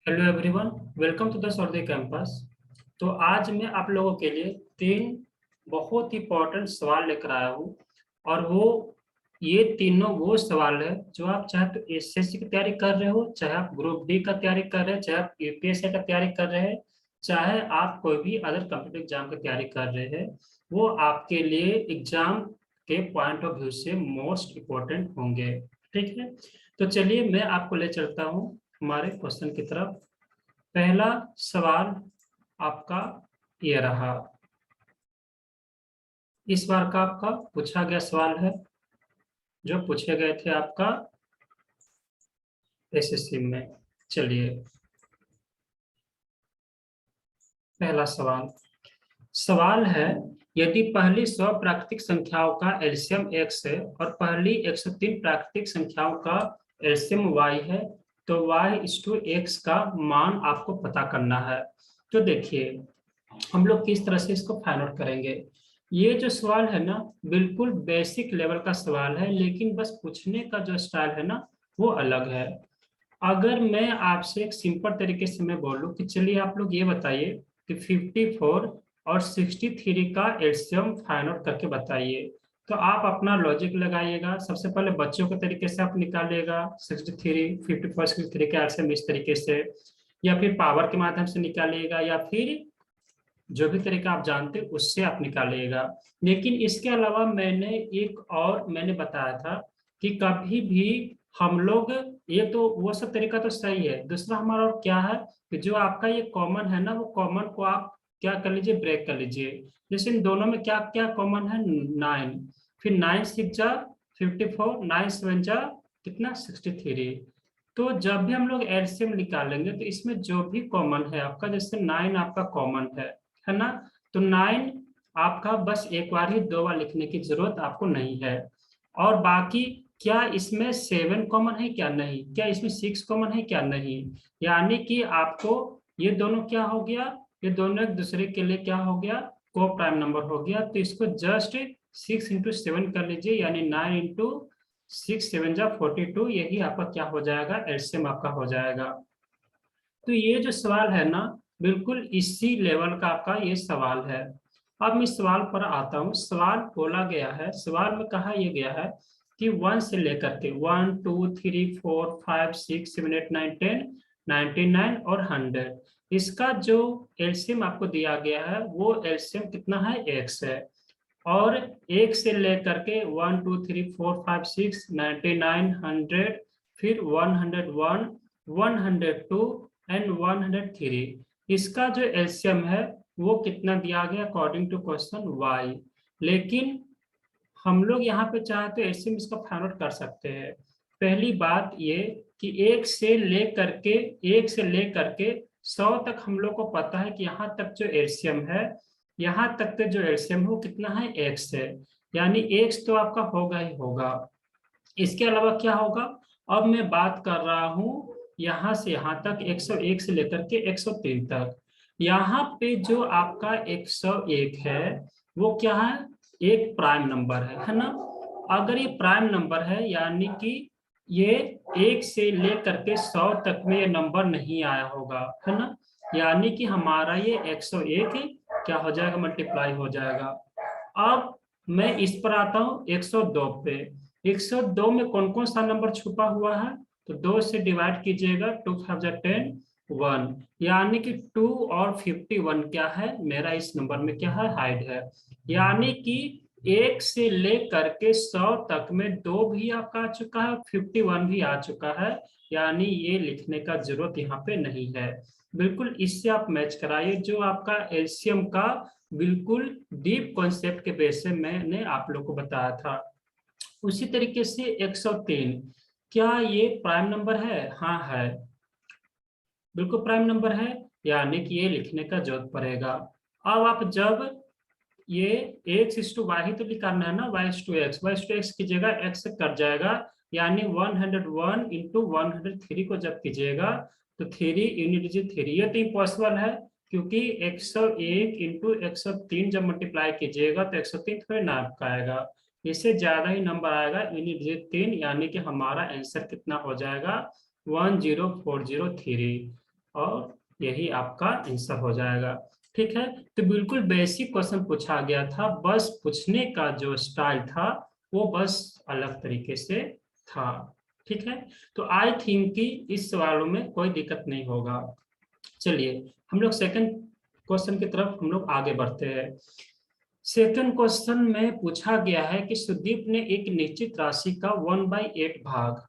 Hello everyone, welcome to the सौरदे campus. तो आज मैं आप लोगों के लिए तीन बहुत ही इंपॉर्टेंट सवाल लेकर आया हूँ। और ये तीनों वो सवाल है जो आप चाहे तो एसएससी की तैयारी कर रहे हो, चाहे आप ग्रुप डी का तैयारी कर रहे हैं, चाहे आप यूपीएससी का तैयारी कर रहे हैं, चाहे आप कोई भी अदर कॉम्पिटिटिव एग्जाम की तैयारी कर रहे हैं। वो आपके लिए एग्जाम के पॉइंट ऑफ व्यू से मोस्ट इम्पोर्टेंट होंगे। ठीक है, तो चलिए मैं आपको ले चलता हूँ हमारे क्वेश्चन की तरफ। पहला सवाल आपका ये रहा, इस बार का आपका पूछा गया सवाल है जो पूछे गए थे आपका एसएससी में। चलिए, पहला सवाल सवाल है, यदि पहली 100 प्राकृतिक संख्याओं का एलसीएम x है और पहली 103 प्राकृतिक संख्याओं का एलसीएम y है, तो y/x का मान आपको पता करना है। तो देखिए, हम लोग किस तरह से इसको फाइंड आउट करेंगे। ये जो सवाल है ना, बिल्कुल बेसिक लेवल का सवाल है, लेकिन बस पूछने का जो स्टाइल है ना वो अलग है। अगर मैं आपसे एक सिंपल तरीके से मैं बोलूं कि चलिए आप लोग ये बताइए कि 54 और 63 का एलसीएम फाइंड आउट करके बताइए, तो आप अपना लॉजिक लगाइएगा। सबसे पहले बच्चों के तरीके से आप निकालिएगा 63 54 63 का एलसीएम इस तरीके से, या फिर पावर के माध्यम से निकालिएगा, या फिर जो भी तरीका आप जानते हैं उससे आप निकालिएगा। लेकिन इसके अलावा मैंने बताया था कि कभी भी हम लोग, ये तो वो सब तरीका तो सही है, दूसरा हमारा और क्या है कि जो आपका ये कॉमन है ना, वो कॉमन को आप क्या कर लीजिए, ब्रेक कर लीजिए। जैसे इन दोनों में क्या क्या कॉमन है, 9। फिर 9 6 जा 54, 9 7 जा कितना 63। तो जब भी हम लोग एलसीएम निकालेंगे तो इसमें जो भी कॉमन है आपका, जैसे 9 आपका कॉमन है ना, तो 9 आपका बस एक बार ही 2 बार लिखने की जरूरत आपको नहीं है। और बाकी क्या इसमें 7 कॉमन है क्या, नहीं, क्या इसमें 6 कॉमन है क्या, नहीं। यानी कि आपको ये दोनों क्या हो गया, ये दोनों एक दूसरे के लिए क्या हो गया, को प्राइम नंबर हो गया। तो इसको जस्ट 6 × 7 कर लीजिए, यानी 9 × 6 7 जा 42, यही आपका क्या हो जाएगा, एलसीएम आपका हो जाएगा। तो ये जो सवाल है ना, बिल्कुल इसी लेवल का आपका ये सवाल है। अब मैं इस सवाल पर आता हूँ। सवाल बोला गया है, सवाल में कहा यह गया है कि 1 से लेकर के 1 2 3 4 5 6 7 8 9 10 99 और 100, इसका जो एलसीएम आपको दिया गया है वो एलसीएम कितना है, एक्स है। और एक से लेकर के 1 2 3 4 5 6 99 100, फिर 101 102 एंड 103, इसका जो एलसीएम है वो कितना दिया गया अकॉर्डिंग टू क्वेश्चन वाई। लेकिन हम लोग यहाँ पे चाहे तो एलसीएम इसका फाइंड आउट कर सकते हैं। पहली बात ये कि एक से लेकर के 100 तक हम लोग को पता है कि यहाँ तक जो एलसीएम है, यहाँ तक का जो एलसीएम है वो कितना है, एक्स है। यानी एक्स तो आपका होगा ही होगा। इसके अलावा क्या होगा, अब मैं बात कर रहा हूं यहां से यहां तक 101 से लेकर के 103 तक। यहाँ पे जो आपका 101 है वो क्या है, एक प्राइम नंबर है ना। अगर ये प्राइम नंबर है यानी कि ये 1 से लेकर के 100 तक में ये नंबर नहीं आया होगा, है ना। यानी कि हमारा ये 101 क्या हो जाएगा, मल्टीप्लाई हो जाएगा। अब मैं इस पर आता हूँ 102 पे। 102 में कौन कौन सा नंबर छुपा हुआ है, तो 2 से डिवाइड कीजिएगा, 2 5 जा 10 1, यानी कि 2 और 51 क्या है, मेरा इस नंबर में क्या है, हाइड है। यानी कि 1 से लेकर के 100 तक में 2 भी आपका आ चुका है, 51 भी आ चुका है। यानी ये लिखने का जरूरत यहाँ पे नहीं है। बिल्कुल इससे आप मैच कराइए जो आपका एलसीएम का बिल्कुल डीप कॉन्सेप्ट के बेस से मैंने आप लोग को बताया था। उसी तरीके से 103, क्या ये प्राइम नंबर है, हाँ है, बिल्कुल प्राइम नंबर है। यानी कि ये लिखने का जरूरत पड़ेगा। अब आप जब ये x/y ही तो निकालना है ना, y/x कीजिएगा, x से कट जाएगा। यानी 101 इंटू 103 को जब कीजिएगा तो 3 यूनिट डिजिट 3, ये तो इम्पॉसिबल है, क्योंकि 101 इंटू 103 जब मल्टीप्लाई कीजिएगा तो 103 थोड़े ना आपका आएगा, इससे ज्यादा ही नंबर आएगा, यूनिट डिजिट 3। यानी कि हमारा आंसर कितना हो जाएगा, 10403। और यही आपका आंसर हो जाएगा। ठीक है, तो बिल्कुल बेसिक क्वेश्चन पूछा गया था, बस पूछने का जो स्टाइल था वो बस अलग तरीके से था। ठीक है, तो आई थिंक कि इस सवालों में कोई दिक्कत नहीं होगा। चलिए हम लोग सेकंड क्वेश्चन की तरफ हम लोग आगे बढ़ते हैं। सेकंड क्वेश्चन में पूछा गया है कि सुदीप ने एक निश्चित राशि का 1/8 भाग,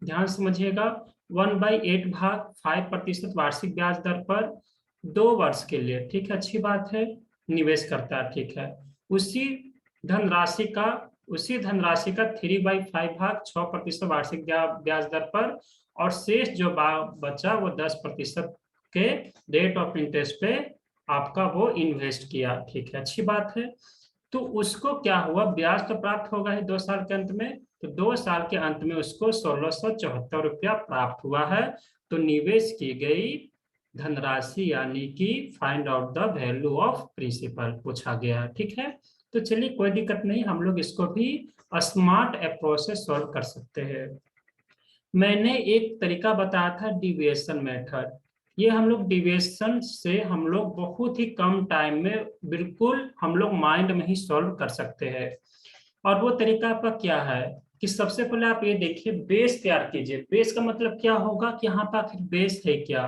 ध्यान समझिएगा, 1/8 भाग 5% वार्षिक ब्याज दर पर 2 वर्ष के लिए, ठीक है, अच्छी बात है, निवेश करता है। ठीक है, उसी धनराशि का उसी धनराशि का 3/5 भाग 6% वार्षिक ब्याज दर पर, और शेष जो बचा वो 10% के रेट ऑफ इंटरेस्ट पे आपका वो इन्वेस्ट किया। ठीक है, अच्छी बात है। तो उसको क्या हुआ, ब्याज तो प्राप्त होगा ही 2 साल के अंत में, तो 2 साल के अंत में उसको 1674 रुपया प्राप्त हुआ है। तो निवेश की गई धनराशि यानी कि find out the value of principal पूछा गया है। ठीक है, तो चलिए कोई दिक्कत नहीं, हम लोग इसको भी स्मार्ट अप्रोच से सॉल्व कर सकते हैं। मैंने एक तरीका बताया था डिविएशन मेथड, ये हम लोग डिविएशन से हम लोग बहुत ही कम टाइम में बिल्कुल हम लोग माइंड में ही सॉल्व कर सकते हैं। और वो तरीका आपका क्या है कि सबसे पहले आप ये देखिए, बेस तैयार कीजिए। बेस का मतलब क्या होगा कि यहाँ पर आखिर बेस है क्या।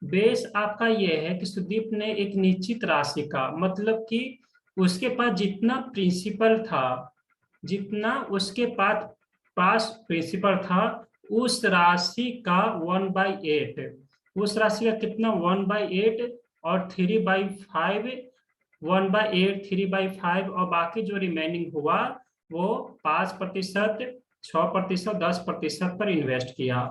बेस आपका ये है कि सुदीप ने एक निश्चित राशि का, मतलब कि उसके पास जितना प्रिंसिपल था, जितना उसके पास प्रिंसिपल था, उस राशि का 1/8, उस राशि का कितना 1/8, और 3/5, 1/8 3/5, और बाकी जो रिमेनिंग हुआ वो 5%, 6%, 10% पर इन्वेस्ट किया।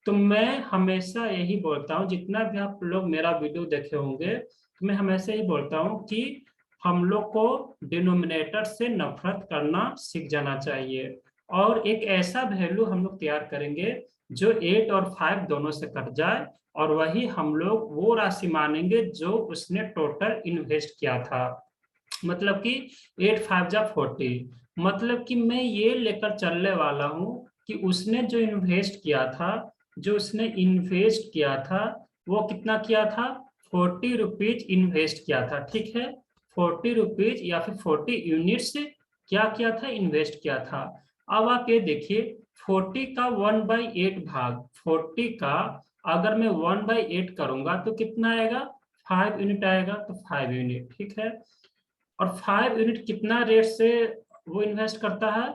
तो मैं हमेशा यही बोलता हूँ, जितना भी आप लोग मेरा वीडियो देखे होंगे, तो मैं हमेशा यही बोलता हूँ कि हम लोग को डिनोमिनेटर से नफरत करना सीख जाना चाहिए, और एक ऐसा वैल्यू हम लोग तैयार करेंगे जो 8 और 5 दोनों से कट जाए, और वही हम लोग वो राशि मानेंगे जो उसने टोटल इन्वेस्ट किया था। मतलब कि 8 5 जा 40, मतलब कि मैं ये लेकर चलने वाला हूँ कि उसने इन्वेस्ट किया था वो कितना किया था, 40 रुपीज इन्वेस्ट किया था। ठीक है, 40 रुपीज या फिर 40 यूनिट्स क्या किया था, इन्वेस्ट किया था। अब आप ये देखिए, 40 का 1/8 भाग 40 का अगर मैं 1/8 करूंगा तो कितना आएगा, 5 यूनिट आएगा, तो 5 यूनिट। ठीक है, और 5 यूनिट कितना रेट से वो इन्वेस्ट करता है,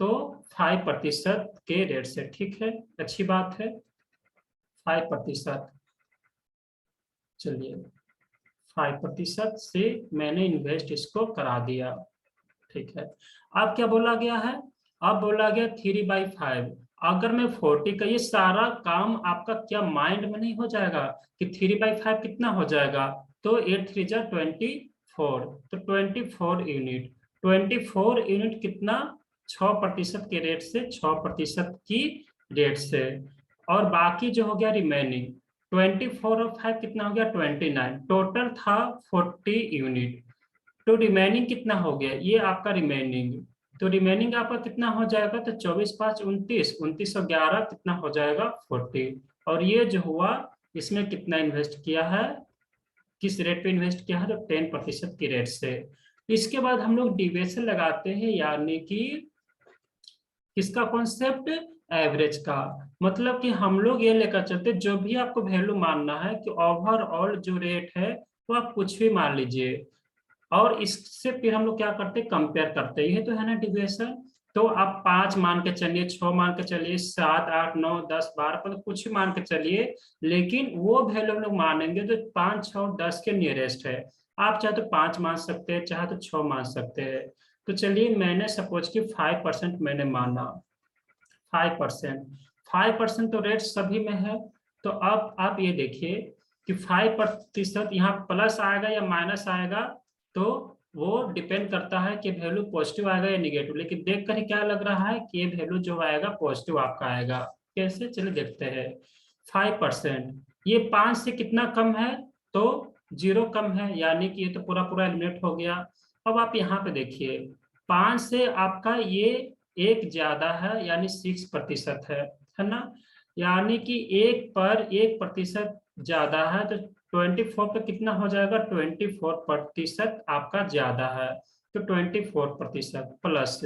तो 5% के रेट से। ठीक है, अच्छी बात है, 5%। चलिए 5% से मैंने इन्वेस्ट इसको करा दिया। ठीक है, अब क्या बोला गया है, अब बोला गया 3/5। अगर मैं 40 का, ये सारा काम आपका क्या माइंड में नहीं हो जाएगा कि 3/5 कितना हो जाएगा, तो 8 3 जा 24, तो 24 यूनिट, 24 यूनिट कितना, 6% के रेट से, 6% की रेट से, और बाकी जो हो गया रिमेनिंग 24 और 5 कितना हो गया, 29, टोटल था 40 यूनिट। तो रिमेनिंग कितना हो गया, ये आपका रिमेनिंग, तो रिमेनिंग आपका कितना हो जाएगा, तो 24 5 29, 2911 कितना हो जाएगा, 40। और ये जो हुआ, इसमें कितना इन्वेस्ट किया है, किस रेट पे इन्वेस्ट किया है, तो 10% की रेट से। इसके बाद हम लोग डिविएशन लगाते हैं, यानी कि किसका कॉन्सेप्ट, एवरेज का। मतलब कि हम लोग ये लेकर चलते, जो भी आपको वैल्यू मानना है कि ओवरऑल जो रेट है वो आप कुछ भी मान लीजिए, और इससे फिर हम लोग क्या करते हैं, कंपेयर करते हैं, ये तो है ना डिविएशन। तो आप 5 मान के चलिए, 6 मान के चलिए, 7 8 9 10 12, मतलब कुछ भी मान के चलिए, लेकिन वो वैल्यू हम लोग मानेंगे जो 5 6 और 10 के नियरेस्ट है। आप चाहे तो 5 मान सकते हैं, चाहे तो 6 मान सकते हैं। तो चलिए मैंने सपोज कि 5% मैंने माना, 5%, 5% तो रेट सभी में है। तो अब आप ये देखिए कि 5% यहाँ प्लस आएगा या माइनस आएगा, तो वो डिपेंड करता है कि वैल्यू पॉजिटिव आएगा या निगेटिव, लेकिन देख कर ही क्या लग रहा है कि ये वैल्यू जो आएगा पॉजिटिव आपका आएगा। कैसे, चलिए देखते हैं। 5%, ये 5 से कितना कम है, तो 0 कम है, यानी कि ये तो पूरा पूरा एलिमिनेट हो गया। अब आप यहाँ पे देखिए, 5 से आपका ये एक ज्यादा है, यानी 6% है ना, यानी कि 1 पर 1% ज्यादा है, तो 24 पे कितना हो जाएगा, 24% आपका ज्यादा है, तो 24% प्लस।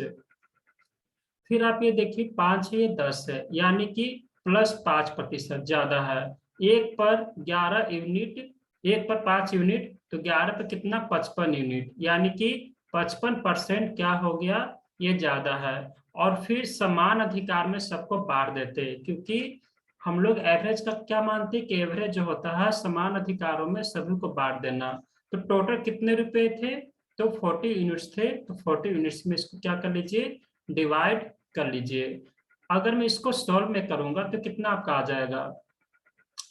फिर आप ये देखिए 5 है, ये 10 है, यानी कि +5% ज्यादा है। 1 पर 11 यूनिट, 1 पर 5 यूनिट, तो 11 पे कितना, 55 यूनिट, यानी कि 55% क्या हो गया, ये ज्यादा है। और फिर समान अधिकार में सबको बांट देते हैं, क्योंकि हम लोग एवरेज का क्या मानते हैं कि एवरेज जो होता है समान अधिकारों में सभी को बांट देना। तो टोटल कितने रुपए थे, तो 40 यूनिट्स थे, तो 40 यूनिट्स में इसको क्या कर लीजिए, डिवाइड कर लीजिए। अगर मैं इसको सॉल्व में करूंगा तो कितना आपका आ जाएगा,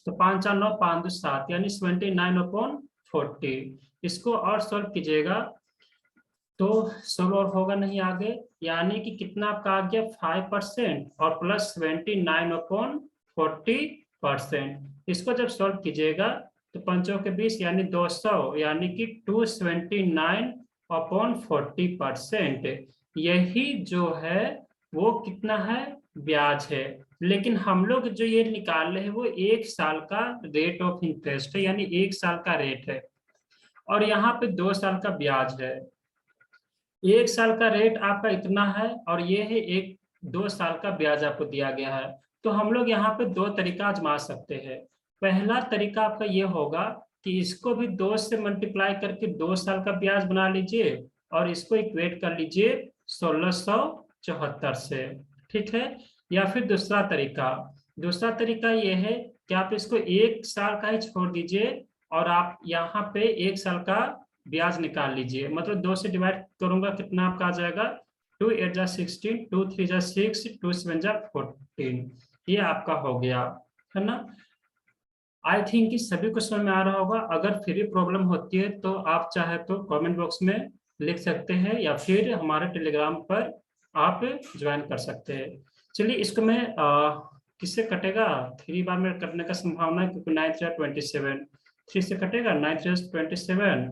तो 5 4 9 5 2 7, यानी 79/40। इसको और सॉल्व कीजिएगा तो सॉल्व और होगा नहीं आगे, यानी कि कितना आपका आ गया, 5% और प्लस 29/40%। इसको जब सॉल्व कीजिएगा तो 5 के 20 यानी 200, यानी कि 279/40%। यही जो है वो कितना है, ब्याज है। लेकिन हम लोग जो ये निकाल रहे हैं वो 1 साल का रेट ऑफ इंटरेस्ट है, यानी 1 साल का रेट है, और यहाँ पे 2 साल का ब्याज है। 1 साल का रेट आपका इतना है, और ये है 2 साल का ब्याज आपको दिया गया है। तो हम लोग यहाँ पे 2 तरीका आजमा सकते हैं। पहला तरीका आपका ये होगा कि इसको भी 2 से मल्टीप्लाई करके 2 साल का ब्याज बना लीजिए, और इसको इक्वेट कर लीजिए 1674 से, ठीक है। या फिर दूसरा तरीका ये है कि आप इसको 1 साल का ही छोड़ दीजिए, और आप यहाँ पे 1 साल का ब्याज निकाल लीजिए। मतलब 2 से डिवाइड करूंगा कितना आपका आ जाएगा, 2 8 जा 16, 2 3 जा 6, 2 7 जा 14, ये आपका हो गया, है ना। आई थिंक कि सभी को समझ में आ रहा होगा। अगर फिर भी प्रॉब्लम होती है तो आप चाहे तो कमेंट बॉक्स में लिख सकते हैं, या फिर हमारे टेलीग्राम पर आप ज्वाइन कर सकते हैं। चलिए इसको मैं किससे कटेगा, 3 बार में कटने का संभावना है, क्योंकि 9 3 27, 3 से कटेगा, 9 3 27।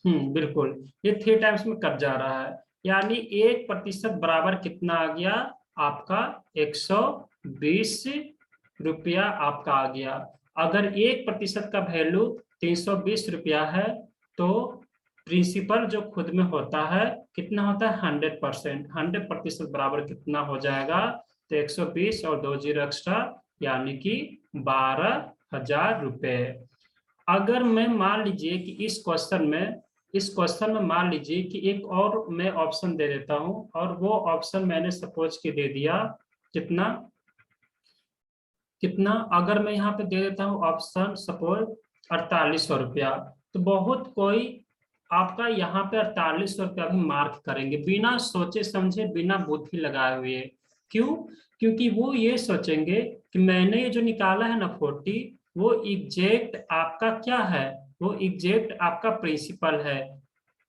बिल्कुल, ये 3 टाइम्स में कट जा रहा है, यानी 1% बराबर कितना आ गया आपका, 120 रुपया आपका आ गया। अगर 1% का वैल्यू 320 रुपया है, तो प्रिंसिपल जो खुद में होता है कितना होता है, 100%। 100% बराबर कितना हो जाएगा, तो 120 और 2 जीरो एक्स्ट्रा, यानी कि 12,000 रुपये। अगर मैं मान लीजिए कि इस क्वेश्चन में मान लीजिए कि एक और मैं ऑप्शन दे देता हूं, और वो ऑप्शन मैंने सपोज के दे दिया कितना कितना, अगर मैं यहाँ पे दे देता हूँ ऑप्शन सपोज 4800 रुपया, तो बहुत कोई आपका यहाँ पे 4800 रुपया भी मार्क करेंगे, बिना सोचे समझे, बिना बुद्धि लगाए हुए। क्यों, क्योंकि वो ये सोचेंगे कि मैंने ये जो निकाला है ना 40, वो एग्जैक्ट आपका क्या है, वो एग्जैक्ट आपका प्रिंसिपल है,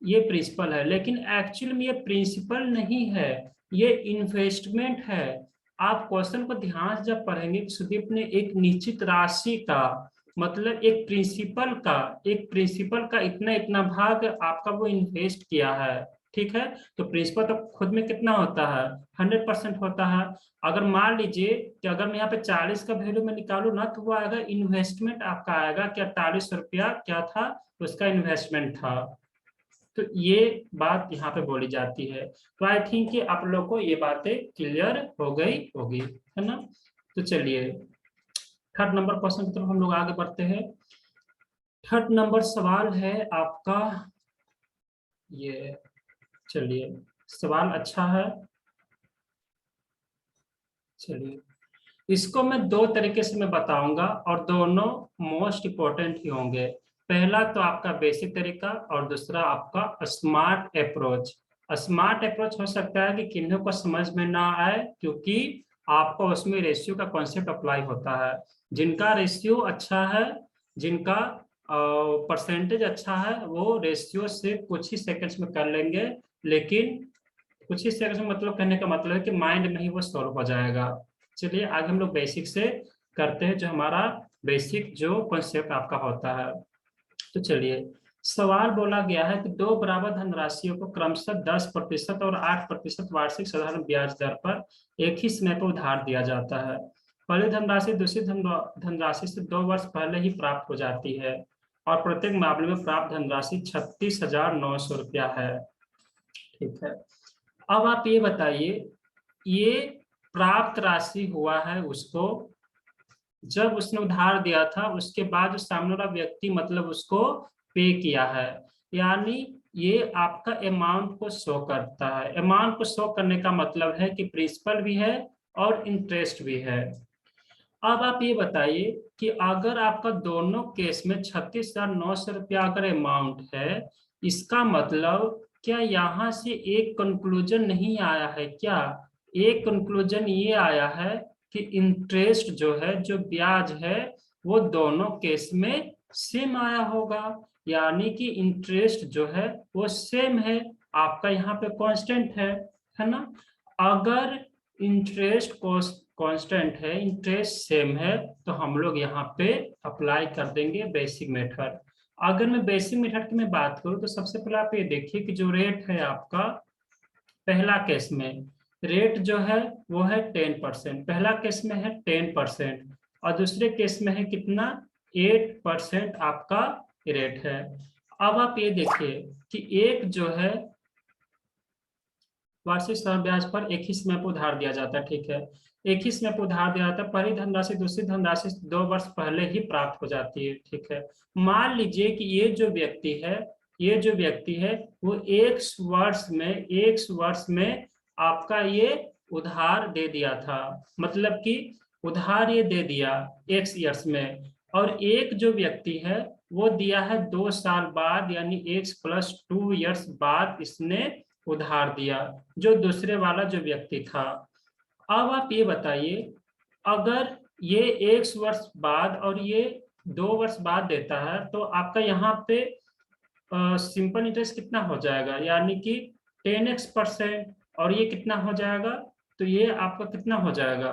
ये प्रिंसिपल है। लेकिन एक्चुअल में ये प्रिंसिपल नहीं है, ये इन्वेस्टमेंट है। आप क्वेश्चन को ध्यान से जब पढ़ेंगे, सुदीप ने एक निश्चित राशि का, मतलब एक प्रिंसिपल का इतना इतना भाग आपका वो इन्वेस्ट किया है, ठीक है। तो प्रिंसिपल तो खुद में कितना होता है, 100% होता है। अगर मान लीजिए कि अगर मैं यहाँ पे 40 का वैल्यू में निकालू ना, तो वो आएगा इन्वेस्टमेंट आपका आएगा कि 4800 रुपया क्या था, उसका इन्वेस्टमेंट था। तो ये बात यहाँ पे बोली जाती है। तो आई थिंक कि आप लोग को ये बातें क्लियर हो गई होगी, है ना। तो चलिए थर्ड नंबर क्वेश्चन की तरफ हम लोग आगे बढ़ते हैं। थर्ड नंबर सवाल है आपका ये, चलिए सवाल अच्छा है। चलिए इसको मैं 2 तरीके से मैं बताऊंगा, और दोनों मोस्ट इंपॉर्टेंट ही होंगे। पहला तो आपका बेसिक तरीका, और दूसरा आपका स्मार्ट अप्रोच। स्मार्ट अप्रोच हो सकता है कि किन्हीं को समझ में ना आए, क्योंकि आपको उसमें रेशियो का कॉन्सेप्ट अप्लाई होता है। जिनका रेशियो अच्छा है, जिनका परसेंटेज अच्छा है, वो रेशियो से कुछ ही सेकंड्स में कर लेंगे। लेकिन कुछ ही सेकंड्स में मतलब कहने का मतलब है कि माइंड में ही वो सॉल्व हो जाएगा। चलिए आगे हम लोग बेसिक से करते हैं, जो हमारा बेसिक जो कॉन्सेप्ट आपका होता है। तो चलिए सवाल बोला गया है कि 2 बराबर धनराशियों को क्रमशः 10% और 8% वार्षिक साधारण ब्याज दर पर एक ही समय पर उधार दिया जाता है। पहली धनराशि दूसरी धनराशि से 2 वर्ष पहले ही प्राप्त हो जाती है और प्रत्येक मामले में प्राप्त धनराशि 36,900 रुपया है। ठीक है, अब आप ये बताइए, ये प्राप्त राशि हुआ है उसको जब उसने उधार दिया था, उसके बाद जो सामने वाला व्यक्ति मतलब उसको पे किया है, यानी ये आपका अमाउंट को शो करता है। अमाउंट को शो करने का मतलब है कि प्रिंसिपल भी है और इंटरेस्ट भी है। अब आप ये बताइए कि अगर आपका दोनों केस में 36,900 रुपया अगर अमाउंट है, इसका मतलब क्या यहाँ से एक कंक्लूजन नहीं आया है क्या? एक कंक्लूजन ये आया है कि इंटरेस्ट जो है, जो ब्याज है, वो दोनों केस में सेम आया होगा, यानी कि इंटरेस्ट जो है वो सेम है, आपका यहाँ पे कांस्टेंट है ना? अगर इंटरेस्ट कांस्टेंट है, इंटरेस्ट सेम है, तो हम लोग यहाँ पे अप्लाई कर देंगे बेसिक मेथड। अगर मैं बेसिक मेथड की मैं बात करूँ तो सबसे पहले आप ये देखिए कि जो रेट है आपका, पहला केस में रेट जो है वो है 10%, पहला केस में है 10% और दूसरे केस में है कितना, 8% आपका रेट है। अब आप ये देखिए कि एक जो है वार्षिक सह ब्याज पर एक ही समय पर उधार दिया जाता है। ठीक है, एक ही समय पर उधार दिया जाता है, पहली धनराशि दूसरी धनराशि 2 वर्ष पहले ही प्राप्त हो जाती है। ठीक है, मान लीजिए कि ये जो व्यक्ति है, ये जो व्यक्ति है वो एक वर्ष में आपका ये उधार दे दिया था, मतलब कि उधार ये दे दिया एक्स ईयर्स में, और एक जो व्यक्ति है वो दिया है 2 साल बाद, यानी x+2 ईयर्स बाद इसने उधार दिया, जो दूसरे वाला जो व्यक्ति था। अब आप ये बताइए, अगर ये 1 वर्ष बाद और ये 2 वर्ष बाद देता है, तो आपका यहाँ पे सिंपल इंटरेस्ट कितना हो जाएगा, यानी कि 10x%, और ये कितना हो जाएगा, तो ये आपका कितना हो जाएगा,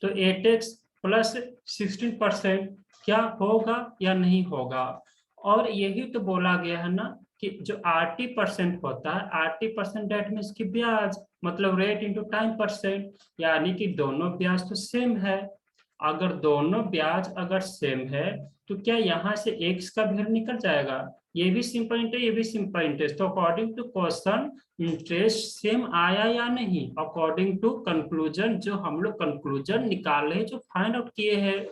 तो 8x+16% क्या होगा या नहीं होगा? और यही तो बोला गया है ना कि जो RT% होता है, RT% डेट में इसकी ब्याज मतलब रेट इंटू टाइम परसेंट, यानी कि दोनों ब्याज तो सेम है। अगर दोनों ब्याज अगर सेम है तो क्या यहाँ से एक्स का वैल्यू निकल जाएगा? ये भी सिंपल इंटरेस्ट, ये भी सिंपल इंटरेस्ट, तो according to question interest same आया या नहीं, अकॉर्डिंग टू कंक्लूजन, जो हम लोग कंक्लूजन निकाले, जो फाइंड आउट किए हैं,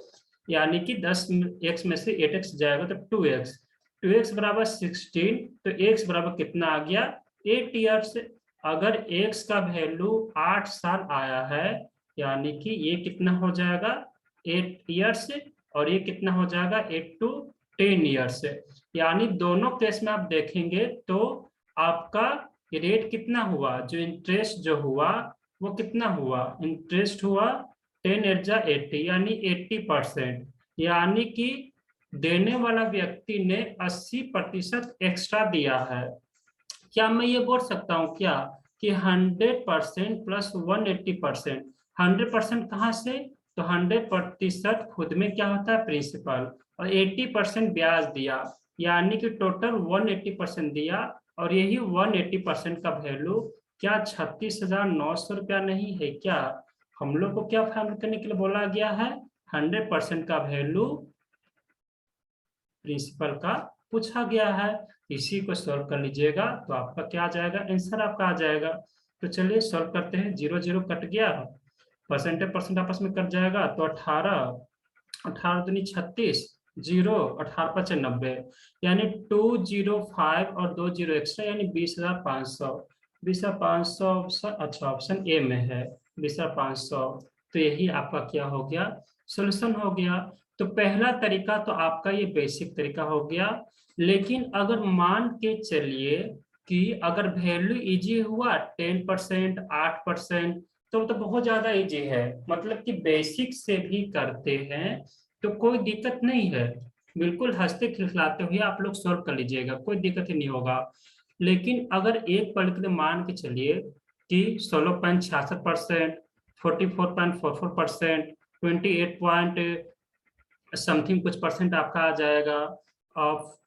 यानी कि 10x में से 8x जाएगा तो 2x, 2x बराबर 16, तो x बराबर कितना आ गया, 8 ईयर्स। अगर x का वैल्यू 8 साल आया है, यानी कि ये कितना हो जाएगा 8 ईयर्स, और ये कितना हो जाएगा 8 to 10 ईयर्स। यानी दोनों केस में आप देखेंगे तो आपका रेट कितना हुआ, जो इंटरेस्ट जो हुआ वो कितना हुआ, इंटरेस्ट हुआ 10 × 80 यानी 80%, यानी कि देने वाला व्यक्ति ने 80% एक्स्ट्रा दिया है। क्या मैं ये बोल सकता हूँ क्या कि 100% प्लस 180%, 100% कहाँ से, तो 100% खुद में क्या होता है, प्रिंसिपल, और 80% ब्याज दिया, यानी कि टोटल 180% दिया, और यही 180% का वैल्यू क्या 36,900 रुपया नहीं है क्या? हम लोग को क्या फाइंड करने के लिए बोला गया है, 100% का वैल्यू प्रिंसिपल का पूछा गया है। इसी को सॉल्व कर लीजिएगा तो आपका क्या आ जाएगा, आंसर आपका आ जाएगा। तो चलिए सॉल्व करते हैं, 0 0 कट गया, परसेंटेज परसेंट आपस में कट जाएगा, तो 18, 18 दूनी 36, 0, 18 5 90, यानी 205 और 2 0 एक्स्ट्रा, यानी 20,500, 20,500 ऑप्शन, अच्छा ऑप्शन ए में है 20,500। तो यही आपका क्या हो गया, सोल्यूशन हो गया। तो पहला तरीका तो आपका ये बेसिक तरीका हो गया, लेकिन अगर मान के चलिए कि अगर वैल्यू इजी हुआ 10%, 8%, तो बहुत ज्यादा इजी है, मतलब कि बेसिक से भी करते हैं तो कोई दिक्कत नहीं है, बिल्कुल हंसते खिलखिलाते हुए आप लोग सॉल्व कर लीजिएगा, कोई दिक्कत ही नहीं होगा। लेकिन अगर एक पल के लिए मान के चलिए कि 16.66%, 44.44%, 28 पॉइंट समथिंग कुछ परसेंट आपका आ जाएगा, और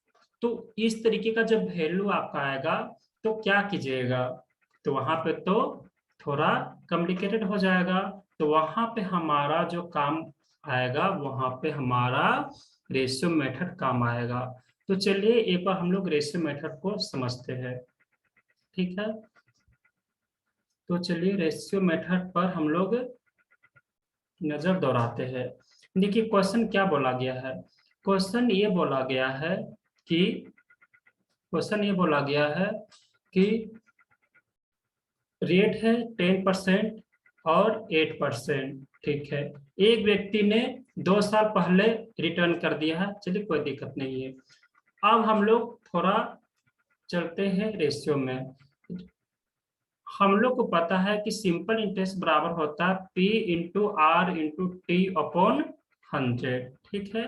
तो इस तरीके का जब वैल्यू आपका आएगा तो क्या कीजिएगा, तो वहां पे तो थोड़ा कॉम्प्लिकेटेड हो जाएगा, तो वहां पे हमारा जो काम आएगा, वहां पे हमारा रेशियो मेथड काम आएगा। तो चलिए एक बार हम लोग रेशियो मेथड को समझते हैं, ठीक है। तो चलिए रेशियो मेथड पर हम लोग नजर दौड़ाते हैं। देखिए क्वेश्चन क्या बोला गया है। क्वेश्चन ये बोला गया है कि क्वेश्चन ये बोला गया है कि रेट है 10% और 8%, ठीक है। एक व्यक्ति ने 2 साल पहले रिटर्न कर दिया है, चलिए कोई दिक्कत नहीं है। अब हम लोग थोड़ा चलते हैं रेशियो में। हम लोग को पता है कि सिंपल इंटरेस्ट बराबर होता है P into R into T upon 100, ठीक है।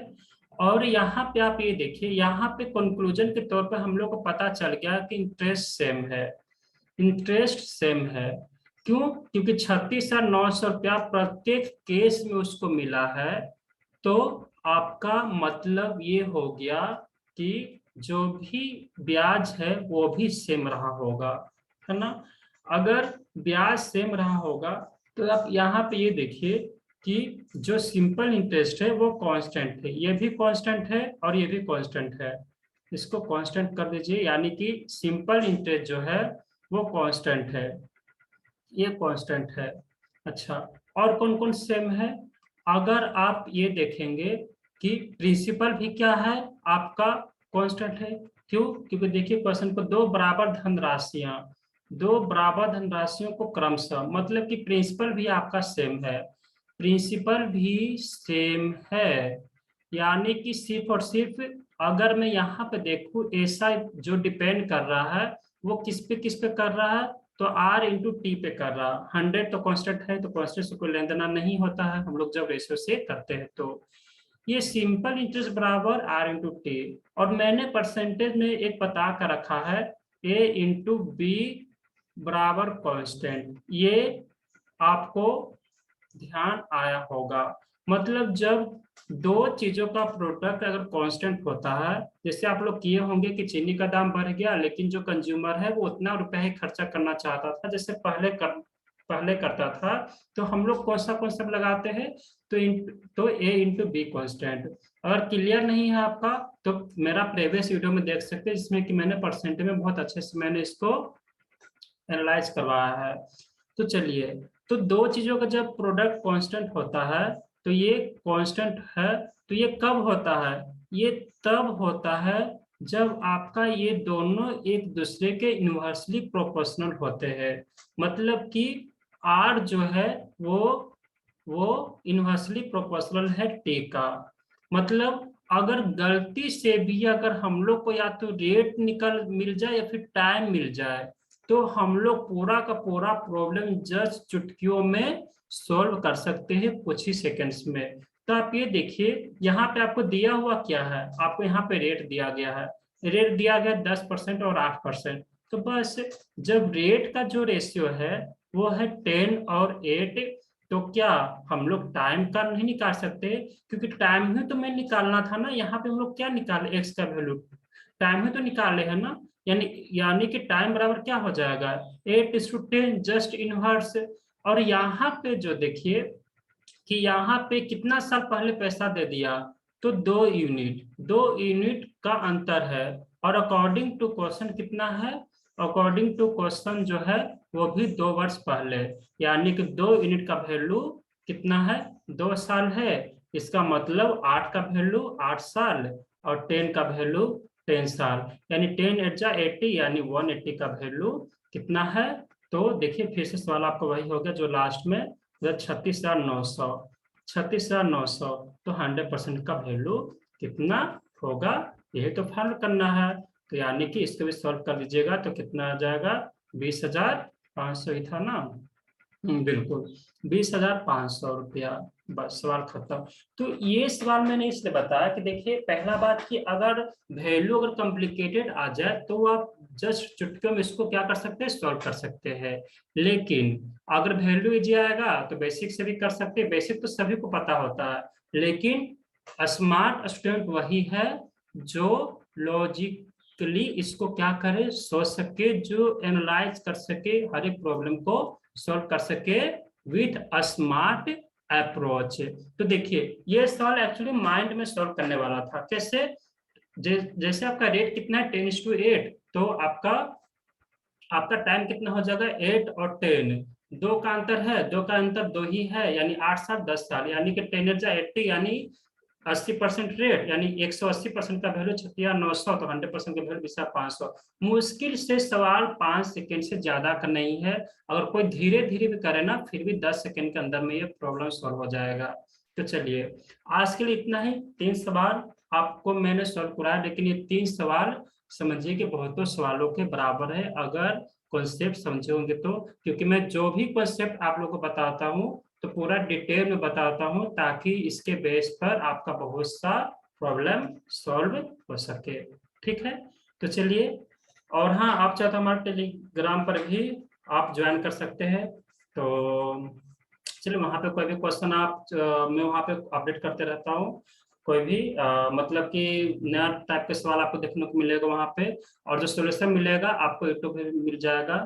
और यहाँ पे आप ये देखिए, यहाँ पे कंक्लूजन के तौर पे हम लोग को पता चल गया कि इंटरेस्ट सेम है, इंटरेस्ट सेम है। क्यों? क्योंकि 36,900 रुपया प्रत्येक केस में उसको मिला है। तो आपका मतलब ये हो गया कि जो भी ब्याज है वो भी सेम रहा होगा, है ना। अगर ब्याज सेम रहा होगा तो आप यहाँ पे ये देखिए कि जो सिंपल इंटरेस्ट है वो कांस्टेंट है, ये भी कांस्टेंट है और ये भी कांस्टेंट है। इसको कांस्टेंट कर दीजिए, यानी कि सिंपल इंटरेस्ट जो है वो कांस्टेंट है, ये कांस्टेंट है। अच्छा, और कौन कौन सेम है? अगर आप ये देखेंगे कि प्रिंसिपल भी क्या है आपका कांस्टेंट है। क्यों? क्योंकि देखिए क्वेश्चन को दो बराबर धनराशियों को क्रमशः, मतलब कि प्रिंसिपल भी आपका सेम है, प्रिंसिपल भी सेम है। यानी कि सिर्फ और सिर्फ अगर मैं यहाँ पे देखूं, ऐसा जो डिपेंड कर रहा है वो किस पे कर रहा है, तो R इंटू टी पे कर रहा। 100 तो कांस्टेंट है, तो कांस्टेंट से कोई लेन देना नहीं होता है हम लोग जब रेशियो से करते हैं। तो ये सिंपल इंटरेस्ट बराबर R इंटू टी, और मैंने परसेंटेज में एक बता कर रखा है A इंटू बी बराबर कांस्टेंट। ये आपको ध्यान आया होगा। मतलब जब दो चीजों का प्रोडक्ट अगर कांस्टेंट होता है, जैसे आप लोग किए होंगे कि चीनी का दाम बढ़ गया लेकिन जो कंज्यूमर है वो उतना रुपया ही खर्चा करना चाहता था जैसे पहले करता था, तो हम लोग कौन सा कॉन्सेप्ट लगाते हैं, तो ए इंटू बी कॉन्स्टेंट। अगर क्लियर नहीं है आपका तो मेरा प्रीवियस वीडियो में देख सकते हैं, जिसमें कि मैंने परसेंट में बहुत अच्छे से मैंने इसको एनालाइज करवाया है। तो चलिए, तो दो चीजों का जब प्रोडक्ट कांस्टेंट होता है तो ये कांस्टेंट है, तो ये कब होता है? ये तब होता है जब आपका ये दोनों एक दूसरे के इन्वर्सली प्रोपोर्शनल होते हैं। मतलब कि आर जो है वो वो इन्वर्सली प्रोपोर्शनल है टी का। मतलब अगर गलती से भी अगर हम लोग को या तो रेट निकल मिल जाए या फिर टाइम मिल जाए, तो हम लोग पूरा का पूरा प्रॉब्लम जस्ट चुटकियों में सॉल्व कर सकते हैं कुछ ही सेकंड्स में। तो आप ये देखिए यहाँ पे आपको दिया हुआ क्या है, आपको यहाँ पे रेट दिया गया है, रेट दिया गया 10% और 8%। तो बस जब रेट का जो रेशियो है वो है 10 और 8, तो क्या हम लोग टाइम का नहीं निकाल सकते? क्योंकि टाइम ही तो मैं निकालना था ना, यहाँ पे हम लोग क्या निकाले, एक्स का वैल्यू टाइम ही तो निकाले है ना। यानी कि टाइम बराबर क्या हो जाएगा, 8:10 जस्ट इनवर्स। और यहाँ पे जो देखिए कि यहाँ पे कितना साल पहले पैसा दे दिया, तो 2 यूनिट का अंतर है। और अकॉर्डिंग टू क्वेश्चन कितना है, अकॉर्डिंग टू क्वेश्चन जो है वो भी 2 वर्ष पहले, यानी कि 2 यूनिट का वैल्यू कितना है, 2 साल है। इसका मतलब 8 का वैल्यू 8 साल और 10 का वैल्यू 10 साल, यानी 10 8 जा 80, यानी 180 का वैल्यू कितना है। तो देखिए फिर से सवाल आपका वही हो गया जो लास्ट में, 36,900, 36,900, तो 100% का वैल्यू कितना होगा, यही तो फाइंड करना है। तो यानी कि इसको भी सॉल्व कर दीजिएगा तो कितना आ जाएगा, 20,500 ही था ना। बिल्कुल, 20,500 रुपया। बस सवाल खत्म। तो ये सवाल मैंने इसलिए बताया कि देखिए पहला बात कि अगर वैल्यू अगर कॉम्प्लिकेटेड आ जाए तो आप जस्ट चुटकियों में इसको क्या कर सकते हैं, सॉल्व कर सकते हैं। लेकिन अगर वैल्यू इजी आएगा तो बेसिक से भी कर सकते हैं, बेसिक तो सभी को पता होता है। लेकिन स्मार्ट स्टूडेंट वही है जो लॉजिकली इसको क्या करे, सोच सके, जो एनालाइज कर सके, हर एक प्रॉब्लम को सॉल्व कर सके विथ अ स्मार्ट अप्रोच। तो देखिए ये सवाल एक्चुअली माइंड में सॉल्व करने वाला था। कैसे? जैसे आपका रेट कितना है 10:8, तो आपका आपका टाइम कितना हो जाएगा 8 और 10, दो का अंतर है, दो का अंतर दो ही है, यानी 8 साल 10 साल, यानी कि 10 80, यानी 80% रेट, यानी 180% का वैल्यू 900, तो 100% का वैल्यू 500। मुश्किल से सवाल 5 सेकेंड से ज्यादा का नहीं है। अगर कोई धीरे धीरे भी करे ना, फिर भी 10 सेकेंड के अंदर में ये प्रॉब्लम सॉल्व हो जाएगा। तो चलिए आज के लिए इतना ही। 3 सवाल आपको मैंने सॉल्व कराया, लेकिन ये 3 सवाल समझिए कि बहुतों सवालों के बराबर है, अगर कॉन्सेप्ट समझे होंगे तो। क्योंकि मैं जो भी कॉन्सेप्ट आप लोगों को बताता हूँ तो पूरा डिटेल में बताता हूँ, ताकि इसके बेस पर आपका बहुत सा प्रॉब्लम सॉल्व हो सके। ठीक है, तो चलिए। और हाँ, आप चाहे तो हमारे टेलीग्राम पर भी आप ज्वाइन कर सकते हैं। तो चलिए, वहाँ पे कोई भी क्वेश्चन आप मैं वहाँ पे अपडेट करते रहता हूँ। कोई भी मतलब कि नया टाइप के सवाल आपको देखने को मिलेगा वहाँ पे, और जो सोल्यूशन मिलेगा आपको यूट्यूब पे भी मिल जाएगा।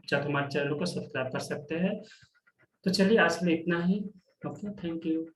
चाहे तो हमारे चैनल को सब्सक्राइब कर सकते हैं। तो चलिए आज के लिए इतना ही। Okay, thank you.